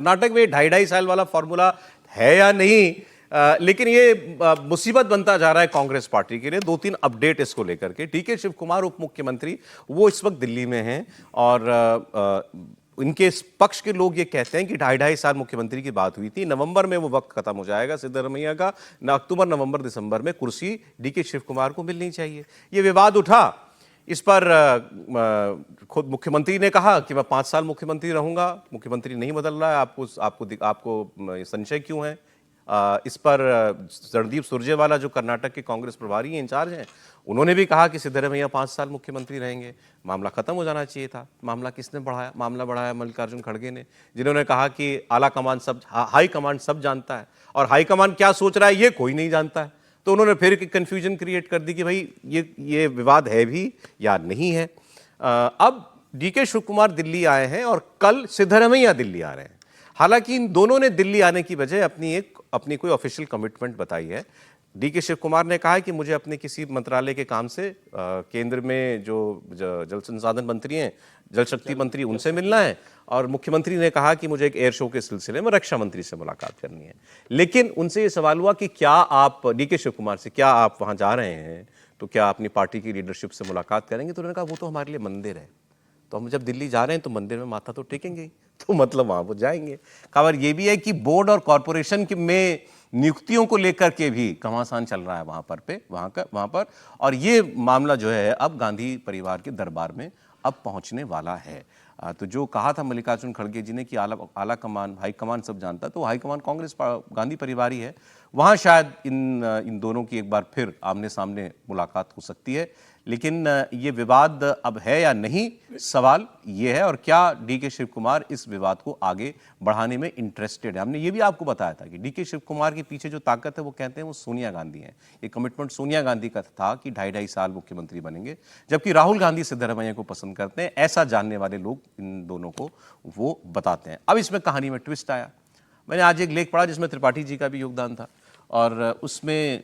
कर्नाटक में 2.5 साल वाला फॉर्मूला है या नहीं, लेकिन ये मुसीबत बनता जा रहा है कांग्रेस पार्टी के लिए। 2-3 अपडेट इसको लेकर के। डीके शिव कुमार उप मुख्यमंत्री, वो इस वक्त दिल्ली में हैं और इनके इस पक्ष के लोग ये कहते हैं कि 2.5 साल मुख्यमंत्री की बात हुई थी, नवंबर में वो वक्त खत्म हो जाएगा सिद्धरमैया का, ना अक्टूबर नवंबर दिसंबर में कुर्सी डीके शिव कुमार को मिलनी चाहिए। ये विवाद उठा, इस पर खुद मुख्यमंत्री ने कहा कि मैं 5 साल मुख्यमंत्री रहूंगा। मुख्यमंत्री नहीं बदल रहा है, आपको संशय क्यों है? इस पर रणदीप सुरजेवाला जो कर्नाटक के कांग्रेस प्रभारी हैं, इंचार्ज हैं, उन्होंने भी कहा कि सिद्धरमैया 5 साल मुख्यमंत्री रहेंगे। मामला खत्म हो जाना चाहिए था। मामला किसने बढ़ाया? मामला बढ़ाया मल्लिकार्जुन खड़गे ने, जिन्होंने कहा कि आला कमान सब, हाई कमांड सब जानता है और हाई कमांड क्या सोच रहा है ये कोई नहीं जानता है। तो उन्होंने फिर कंफ्यूजन क्रिएट कर दी कि भाई ये विवाद है भी या नहीं है। अब डीके शिव कुमार दिल्ली आए हैं और कल सिद्धरमैया दिल्ली आ रहे हैं। हालांकि इन दोनों ने दिल्ली आने की वजह अपनी कोई ऑफिशियल कमिटमेंट बताई है। डीके शिव कुमार ने कहा है कि मुझे अपने किसी मंत्रालय के काम से केंद्र में जो जल संसाधन मंत्री हैं, जल शक्ति मंत्री, उनसे मिलना है, और मुख्यमंत्री ने कहा कि मुझे एक एयर शो के सिलसिले में रक्षा मंत्री से मुलाकात करनी है। लेकिन उनसे ये सवाल हुआ कि क्या आप, डीके शिव कुमार से, क्या आप वहां जा रहे हैं तो क्या अपनी पार्टी की लीडरशिप से मुलाकात करेंगे? तो उन्होंने कहा वो तो हमारे लिए मंदिर है, तो हम जब दिल्ली जा रहे हैं तो मंदिर में माथा तो टेकेंगे ही, तो मतलब वहां वो जाएंगे। खबर ये भी है कि बोर्ड और कॉरपोरेशन में नियुक्तियों को लेकर के भी घमासान चल रहा है वहां पर, और ये मामला जो है अब गांधी परिवार के दरबार में अब पहुंचने वाला है। तो जो कहा था मल्लिकार्जुन खड़गे जी ने कि आला कमान, हाई कमान सब जानता, तो हाई कमान कांग्रेस गांधी परिवार ही है। वहां शायद इन दोनों की एक बार फिर आमने सामने मुलाकात हो सकती है। लेकिन ये विवाद अब है या नहीं, सवाल ये है। और क्या डीके शिव कुमार इस विवाद को आगे बढ़ाने में इंटरेस्टेड है? हमने ये भी आपको बताया था कि डीके शिव कुमार के पीछे जो ताकत है वो कहते हैं वो सोनिया गांधी है। ये कमिटमेंट सोनिया गांधी का था कि 2.5 साल मुख्यमंत्री बनेंगे, जबकि राहुल गांधी सिद्धरमैया को पसंद करते हैं। ऐसा जानने वाले लोग इन दोनों को वो बताते हैं। अब इसमें कहानी में ट्विस्ट आया। मैंने आज एक लेख पढ़ा जिसमें त्रिपाठी जी का भी योगदान था, और उसमें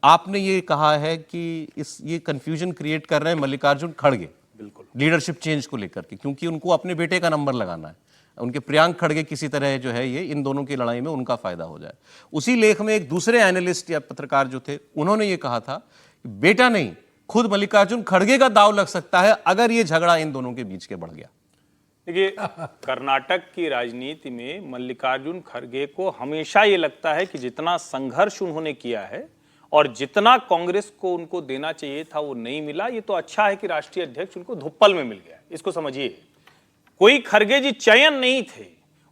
आपने ये कहा है कि ये कंफ्यूजन क्रिएट कर रहे हैं मल्लिकार्जुन खड़गे, बिल्कुल, लीडरशिप चेंज को लेकर के, क्योंकि उनको अपने बेटे का नंबर लगाना है। उनके प्रियांक खड़गे किसी तरह जो है ये इन दोनों की लड़ाई में उनका फायदा हो जाए। उसी लेख में एक दूसरे एनालिस्ट या पत्रकार जो थे, उन्होंने ये कहा था कि बेटा नहीं, खुद मल्लिकार्जुन खड़गे का दाव लग सकता है अगर ये झगड़ा इन दोनों के बीच के बढ़ गया। देखिए, कर्नाटक की राजनीति में मल्लिकार्जुन खड़गे को हमेशा ये लगता है कि जितना संघर्ष उन्होंने किया है और जितना कांग्रेस को उनको देना चाहिए था वो नहीं मिला। ये तो अच्छा है कि राष्ट्रीय अध्यक्ष उनको धुप्पल में मिल गया, इसको समझिए। कोई खड़गे जी चयन नहीं थे,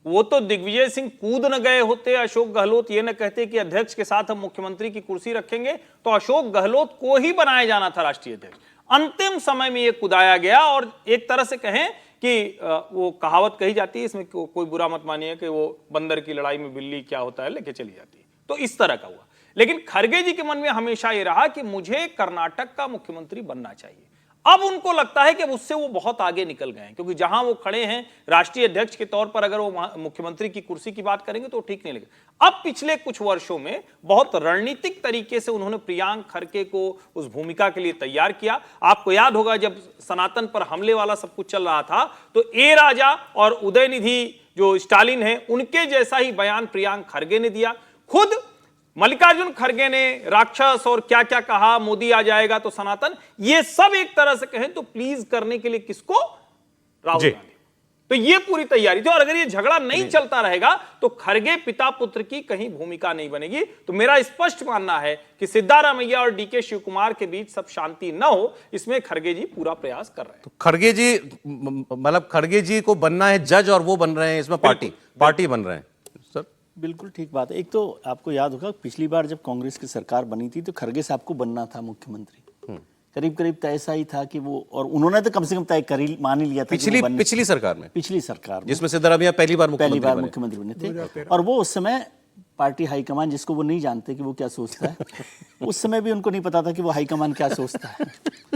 वो तो दिग्विजय सिंह कूद न गए होते, अशोक गहलोत ये न कहते कि अध्यक्ष के साथ हम मुख्यमंत्री की कुर्सी रखेंगे, तो अशोक गहलोत को ही बनाया जाना था राष्ट्रीय अध्यक्ष। अंतिम समय में ये कुदाया गया, और एक तरह से कहें कि वो कहावत कही जाती है, इसमें कोई बुरा मत मानिए, कि वो बंदर की लड़ाई में बिल्ली क्या होता है लेके चली जाती है, तो इस तरह का हुआ। लेकिन खड़गे जी के मन में हमेशा ये रहा कि मुझे कर्नाटक का मुख्यमंत्री बनना चाहिए। अब उनको लगता है कि उससे वो बहुत आगे निकल गए हैं, क्योंकि जहां वो खड़े हैं राष्ट्रीय अध्यक्ष के तौर पर, अगर वो मुख्यमंत्री की कुर्सी की बात करेंगे तो ठीक नहीं लगेगा। अब पिछले कुछ वर्षों में बहुत रणनीतिक तरीके से उन्होंने प्रियांक खड़गे को उस भूमिका के लिए तैयार किया। आपको याद होगा जब सनातन पर हमले वाला सब कुछ चल रहा था, तो ए राजा और उदयनिधि जो स्टालिन है, उनके जैसा ही बयान प्रियांक खड़गे ने दिया। खुद मल्लिकार्जुन खड़गे ने राक्षस और क्या क्या कहा, मोदी आ जाएगा तो सनातन, ये सब एक तरह से कहें तो प्लीज करने के लिए किसको? राहुल गांधी। तो ये पूरी तैयारी थी, और अगर ये झगड़ा नहीं चलता रहेगा तो खड़गे पिता पुत्र की कहीं भूमिका नहीं बनेगी। तो मेरा स्पष्ट मानना है कि सिद्धारमैया और डीके शिव कुमार के बीच सब शांति न हो, इसमें खड़गे जी पूरा प्रयास कर रहे हैं। तो खड़गे जी, मतलब खड़गे जी को बनना है जज और वो बन रहे हैं इसमें पार्टी बन रहे हैं। बिल्कुल ठीक बात है। एक तो आपको याद होगा पिछली बार जब कांग्रेस की सरकार बनी थी तो खड़गे साहब को बनना था मुख्यमंत्री, करीब करीब तो ऐसा ही था कि वो, और उन्होंने तो कम से कम तय मान ही लिया था पिछली सरकार में जिसमें सिद्धरमैया पहली बार मुख्यमंत्री बने थे। और वो उस समय पार्टी हाईकमान, जिसको वो नहीं जानते कि वो क्या सोचता है, उस समय भी उनको नहीं पता था कि वो हाईकमान क्या सोचता है।